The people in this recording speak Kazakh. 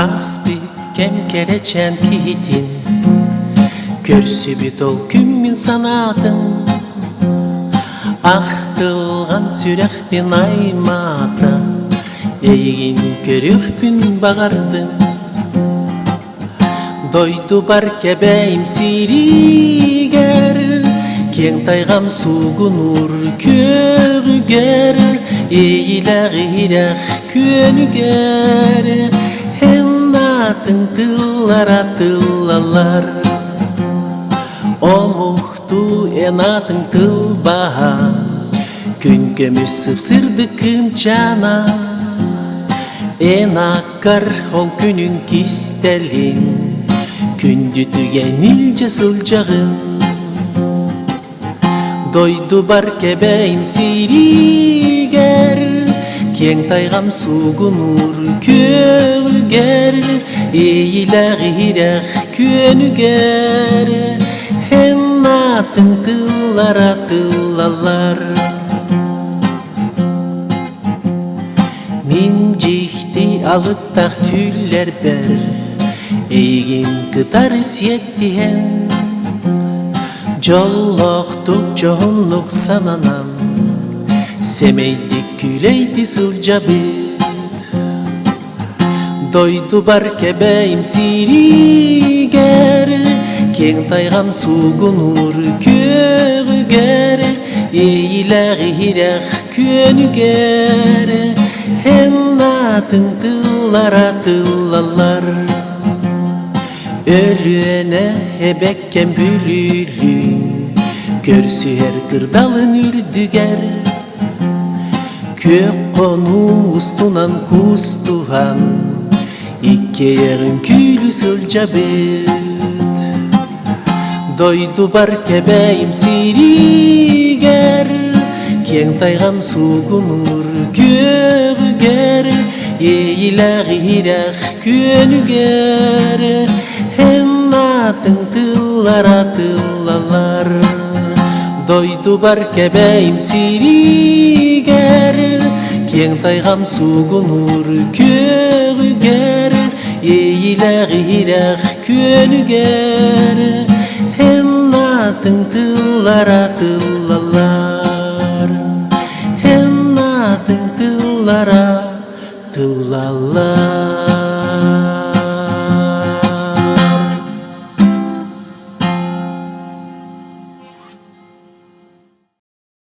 Аз bitken kereçen kihitin Körsi bit ol күммин санатын Ақтылған сүрекпен аймата Эйгин көрүкпүн багардым Дойду бар кебейим сиригер Кең тайгам сугунур көгүгер Эйлегирек көнүгер Эннатын тыллара тыллалар Омукту энатын тылбаха Күнкөмү сыпсырды кымчана Энаккар ол күнүн кистелин Күндү түгенил жасылжагын Дойду бар кебейим сиригер Кең тайгам сугунур көгүгер Эйлегирек көнүгер Эннатын тыллара тыллалар Мин жихти алыптак түллер бер Эйгин кытары сиеттиен Жоллоктук жоонлук сананан Семейди күлейди сылжабыт Дойду бар кебейим сиригер Кең тайгам сугунур көгүгер Эйлегирек көнүгер Эннатын тыллара тыллалар Өлүөнө эбеккен бүлүлүн Көрсүер кырдалын үрдүгер Көк кону устунан кустуган Иккеерин күлү сылжабыт Дойду бар кебейим сиригер Кең тайгам сугунур көгүгер Эйлегирек көнүгер Эннатын тыллара тыллалар Дойду бар кебейим сиригер Кең тайгам сугунур көгүгер Эйлегирек көнүгер Эннатын тыллара тыллалар Эннатын тыллара тыллалар